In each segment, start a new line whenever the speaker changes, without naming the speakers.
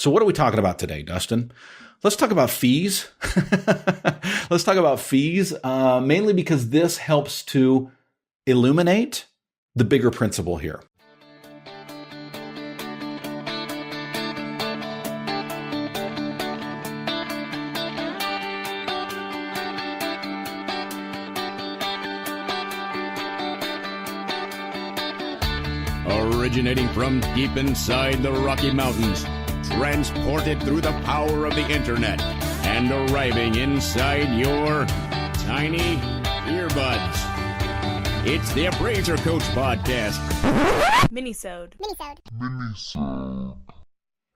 So what are we talking about today, Dustin? Let's talk about fees. Let's talk about fees, mainly because this helps to illuminate the bigger principle here.
Originating from deep inside the Rocky Mountains, transported through the power of the internet, and arriving inside your tiny earbuds. It's the Appraiser Coach Podcast.
Minisode.
All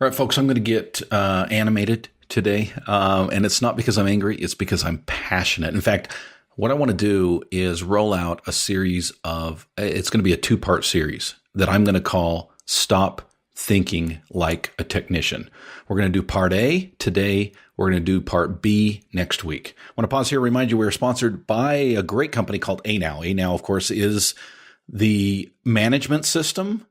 right, folks, I'm going to get animated today, and it's not because I'm angry. It's because I'm passionate. In fact, what I want to do is roll out a series of, it's going to be a two-part series that I'm going to call Stop Thinking Like a Technician. We're going to do part A today. We're going to do part B next week. I want to pause here and remind you we're sponsored by a great company called ANOW. ANOW, of course, is the management system,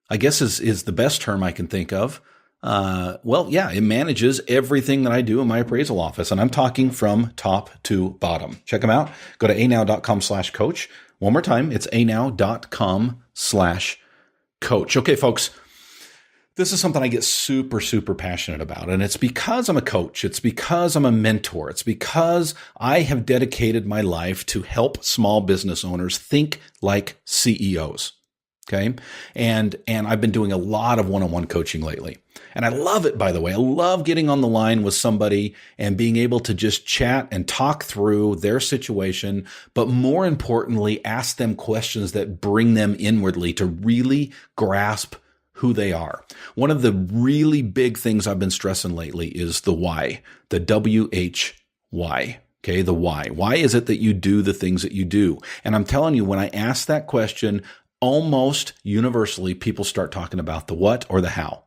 I guess is the best term I can think of. It manages everything that I do in my appraisal office, and I'm talking from top to bottom. Check them out. Go to anow.com/coach. One more time, it's anow.com/coach. Okay, folks, this is something I get super, super passionate about, and it's because I'm a coach. It's because I'm a mentor. It's because I have dedicated my life to help small business owners think like CEOs. Okay. And I've been doing a lot of one-on-one coaching lately. And I love it, by the way. I love getting on the line with somebody and being able to just chat and talk through their situation, but more importantly, ask them questions that bring them inwardly to really grasp who they are. One of the really big things I've been stressing lately is the why, the WHY. Okay, the why. Why is it that you do the things that you do? And I'm telling you, when I ask that question, almost universally, people start talking about the what or the how.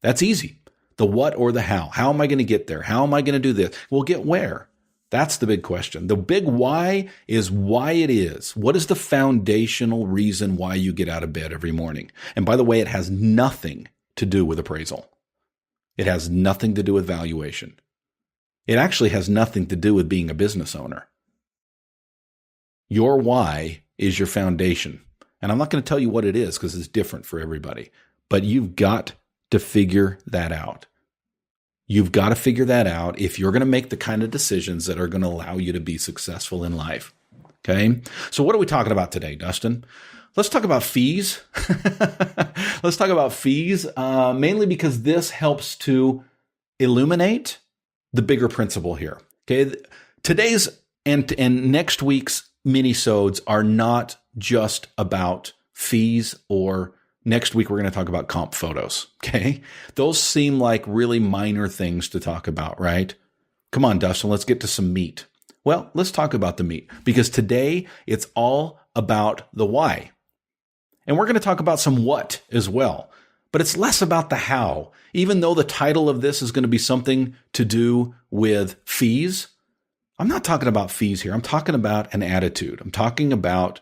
That's easy. The what or the how. How am I going to get there? How am I going to do this? Well, get where? That's the big question. The big why is why it is. What is the foundational reason why you get out of bed every morning? And by the way, it has nothing to do with appraisal. It has nothing to do with valuation. It actually has nothing to do with being a business owner. Your why is your foundation. And I'm not going to tell you what it is because it's different for everybody. But you've got to figure that out. You've got to figure that out if you're going to make the kind of decisions that are going to allow you to be successful in life. Okay? So what are we talking about today, Dustin? Let's talk about fees. Let's talk about fees, mainly because this helps to illuminate the bigger principle here. Okay? Today's and next week's minisodes are not just about fees, or next week we're going to talk about comp photos. Okay. Those seem like really minor things to talk about, right? Come on, Dustin, let's get to some meat. Well, let's talk about the meat because today it's all about the why. And we're going to talk about some what as well, but it's less about the how. Even though the title of this is going to be something to do with fees, I'm not talking about fees here. I'm talking about an attitude. I'm talking about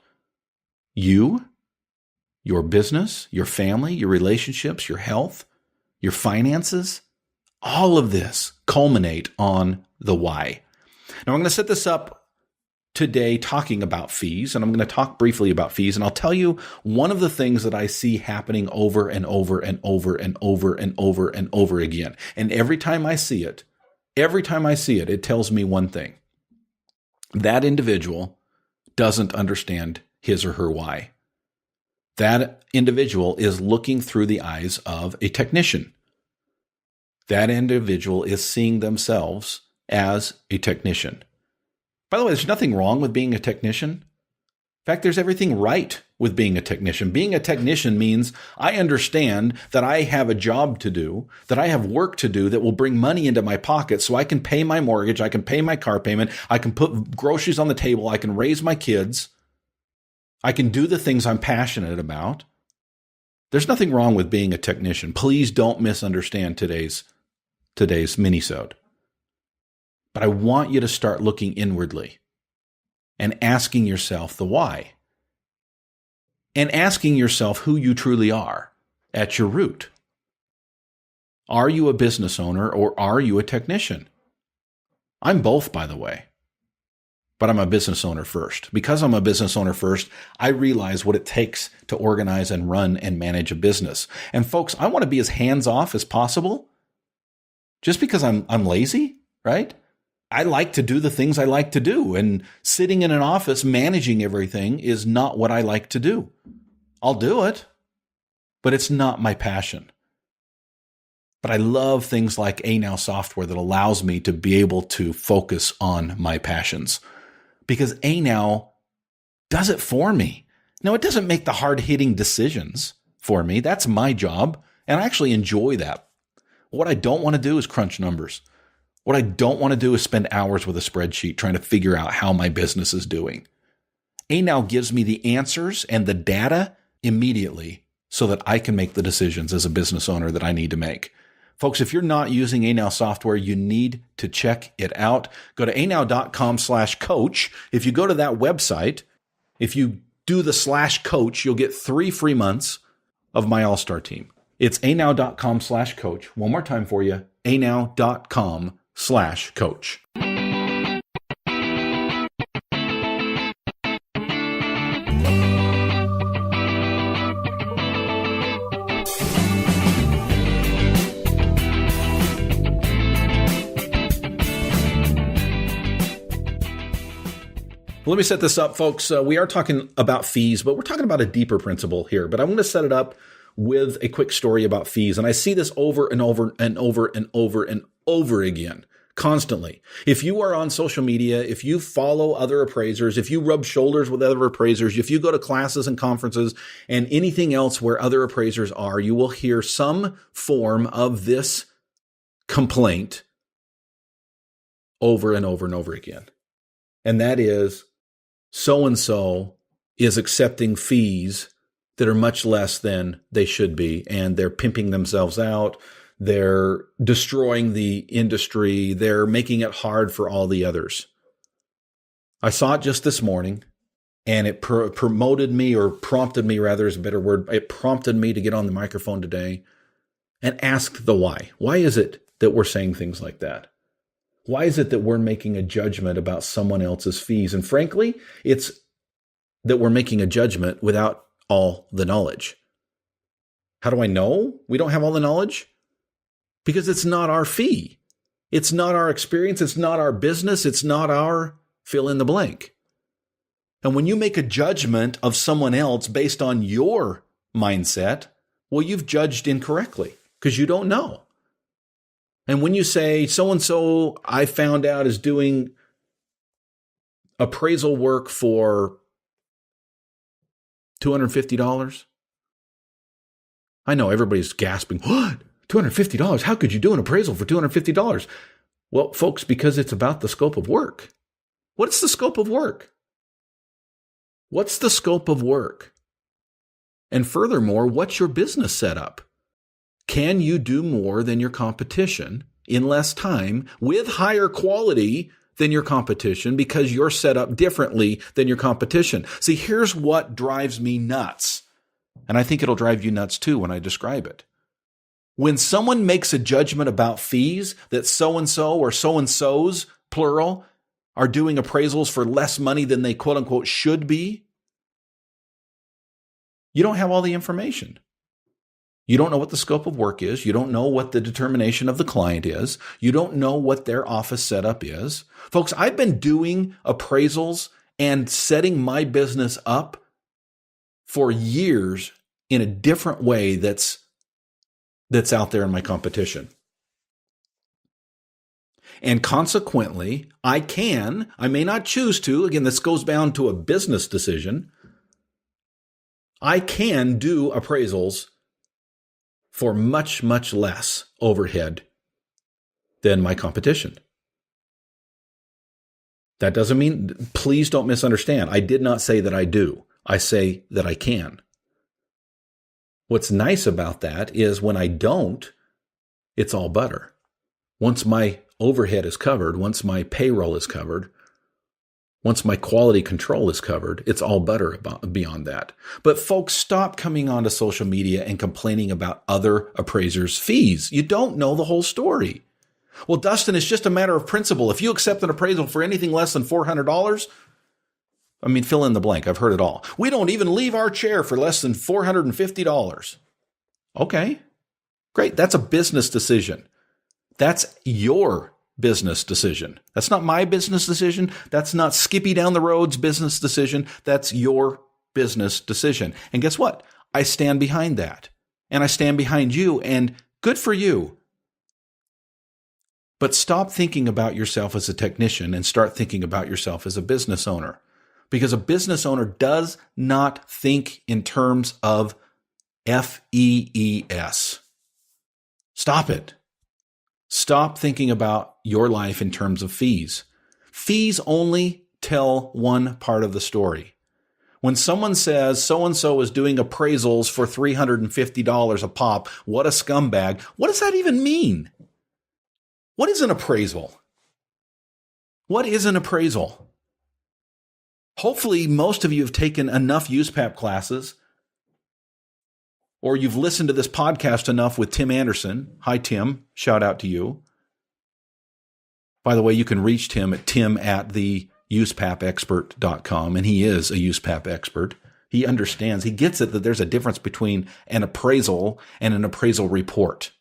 you, your business, your family, your relationships, your health, your finances. All of this culminate on the why. Now, I'm going to set this up today talking about fees, and I'm going to talk briefly about fees, and I'll tell you one of the things that I see happening over and over and over and over and over and over again. And every time I see it, it tells me one thing. That individual doesn't understand his or her why. That individual is looking through the eyes of a technician. That individual is seeing themselves as a technician. By the way, there's nothing wrong with being a technician. In fact, there's everything right with being a technician. Being a technician means I understand that I have a job to do, that I have work to do that will bring money into my pocket so I can pay my mortgage, I can pay my car payment, I can put groceries on the table, I can raise my kids, I can do the things I'm passionate about. There's nothing wrong with being a technician. Please don't misunderstand today's minisode. But I want you to start looking inwardly and asking yourself the why. And asking yourself who you truly are at your root. Are you a business owner or are you a technician? I'm both, by the way. But I'm a business owner first. Because I'm a business owner first, I realize what it takes to organize and run and manage a business. And folks, I want to be as hands-off as possible. Just because I'm lazy, right? I like to do the things I like to do. And sitting in an office managing everything is not what I like to do. I'll do it, but it's not my passion. But I love things like ANow software that allows me to be able to focus on my passions. Because ANow does it for me. Now, it doesn't make the hard-hitting decisions for me. That's my job, and I actually enjoy that. What I don't want to do is crunch numbers. What I don't want to do is spend hours with a spreadsheet trying to figure out how my business is doing. ANow gives me the answers and the data immediately so that I can make the decisions as a business owner that I need to make. Folks, if you're not using ANow software, you need to check it out. Go to anow.com/coach. If you go to that website, if you do the /coach, you'll get 3 free months of my all-star team. It's anow.com/coach. One more time for you, anow.com/coach. Let me set this up, folks. We are talking about fees, but we're talking about a deeper principle here. But I'm going to set it up with a quick story about fees. And I see this over and over and over and over and over again, constantly. If you are on social media, if you follow other appraisers, if you rub shoulders with other appraisers, if you go to classes and conferences and anything else where other appraisers are, you will hear some form of this complaint over and over and over again. And that is, so-and-so is accepting fees that are much less than they should be, and they're pimping themselves out, they're destroying the industry, they're making it hard for all the others. I saw it just this morning, and it prompted me, is a better word. It prompted me to get on the microphone today and ask the why. Why is it that we're saying things like that? Why is it that we're making a judgment about someone else's fees? And frankly, it's that we're making a judgment without all the knowledge. How do I know we don't have all the knowledge? Because it's not our fee. It's not our experience. It's not our business. It's not our fill in the blank. And when you make a judgment of someone else based on your mindset, well, you've judged incorrectly because you don't know. And when you say, so-and-so, I found out, is doing appraisal work for $250, I know everybody's gasping, what? $250? How could you do an appraisal for $250? Well, folks, because it's about the scope of work. What's the scope of work? What's the scope of work? And furthermore, what's your business setup? Can you do more than your competition in less time with higher quality than your competition because you're set up differently than your competition? See, here's what drives me nuts. And I think it'll drive you nuts too when I describe it. When someone makes a judgment about fees that so-and-so or so-and-sos, plural, are doing appraisals for less money than they quote unquote should be, you don't have all the information. You don't know what the scope of work is. You don't know what the determination of the client is. You don't know what their office setup is. Folks, I've been doing appraisals and setting my business up for years in a different way that's out there in my competition. And consequently, I may not choose to, again, this goes down to a business decision. I can do appraisals for much, much less overhead than my competition. That doesn't mean, please don't misunderstand. I did not say that I do. I say that I can. What's nice about that is when I don't, it's all butter. Once my overhead is covered, once my payroll is covered, Once my quality control is covered, it's all better beyond that. But folks, stop coming onto social media and complaining about other appraisers' fees. You don't know the whole story. Well, Dustin, it's just a matter of principle. If you accept an appraisal for anything less than $400, fill in the blank. I've heard it all. We don't even leave our chair for less than $450. Okay, great. That's a business decision. That's your business decision. That's not my business decision. That's not Skippy down the road's business decision. That's your business decision. And guess what? I stand behind that. And I stand behind you, and good for you. But stop thinking about yourself as a technician and start thinking about yourself as a business owner. Because a business owner does not think in terms of FEES. Stop it. Stop thinking about your life in terms of fees. Fees only tell one part of the story. When someone says so-and-so is doing appraisals for $350 a pop, what a scumbag, what does that even mean? What is an appraisal? What is an appraisal? Hopefully, most of you have taken enough USPAP classes, or you've listened to this podcast enough with Tim Anderson. Hi, Tim. Shout out to you. By the way, you can reach Tim at tim@theuspapexpert.com, and he is a USPAP expert. He understands. He gets it that there's a difference between an appraisal and an appraisal report.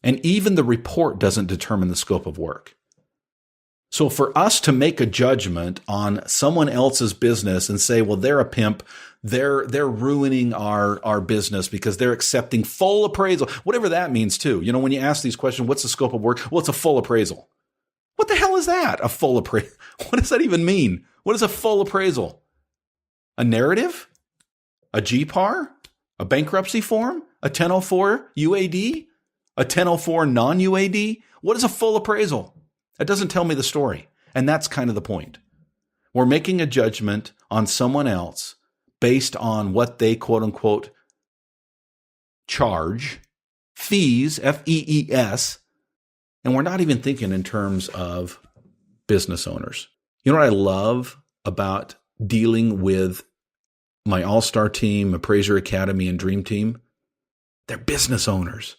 And even the report doesn't determine the scope of work. So for us to make a judgment on someone else's business and say, well, they're a pimp, they're ruining our business because they're accepting full appraisal, whatever that means too. You know, when you ask these questions, what's the scope of work? Well, it's a full appraisal. What the hell is that? A full appraisal? What does that even mean? What is a full appraisal? A narrative? A GPAR? A bankruptcy form? A 1004 UAD? A 1004 non-UAD? What is a full appraisal? That doesn't tell me the story. And that's kind of the point. We're making a judgment on someone else based on what they quote unquote charge, fees, FEES, and we're not even thinking in terms of business owners. You know what I love about dealing with my all-star team, Appraiser Academy, and Dream Team? They're business owners.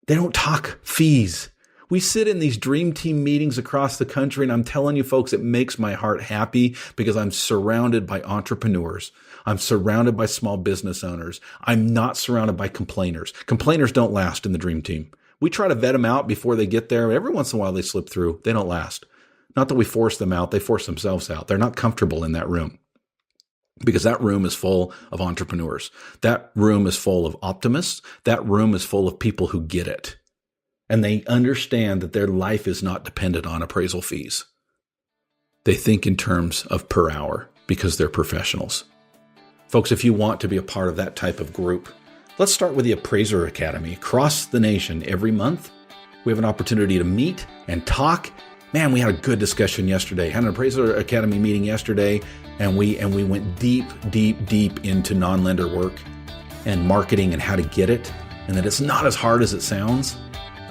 They don't talk fees. We sit in these dream team meetings across the country, and I'm telling you folks, it makes my heart happy because I'm surrounded by entrepreneurs. I'm surrounded by small business owners. I'm not surrounded by complainers. Complainers don't last in the dream team. We try to vet them out before they get there. Every once in a while they slip through. They don't last. Not that we force them out. They force themselves out. They're not comfortable in that room because that room is full of entrepreneurs. That room is full of optimists. That room is full of people who get it. And they understand that their life is not dependent on appraisal fees. They think in terms of per hour because they're professionals. Folks, if you want to be a part of that type of group, let's start with the Appraiser Academy. Across the nation, every month, we have an opportunity to meet and talk. Man, we had a good discussion yesterday. Had an Appraiser Academy meeting yesterday, and we went deep into non-lender work and marketing and how to get it, and that it's not as hard as it sounds.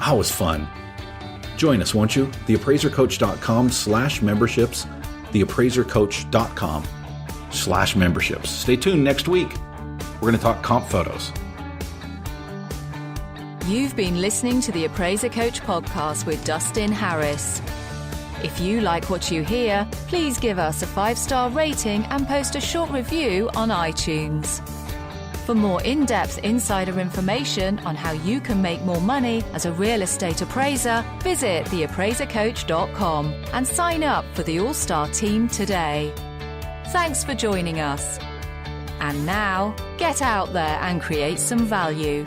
Oh, it was fun. Join us, won't you? theappraisercoach.com/memberships, theappraisercoach.com/memberships. Stay tuned next week. We're going to talk comp photos.
You've been listening to the Appraiser Coach podcast with Dustin Harris. If you like what you hear, please give us a 5-star rating and post a short review on iTunes. For more in-depth insider information on how you can make more money as a real estate appraiser, visit theappraisercoach.com and sign up for the All-Star team today. Thanks for joining us. And now, get out there and create some value.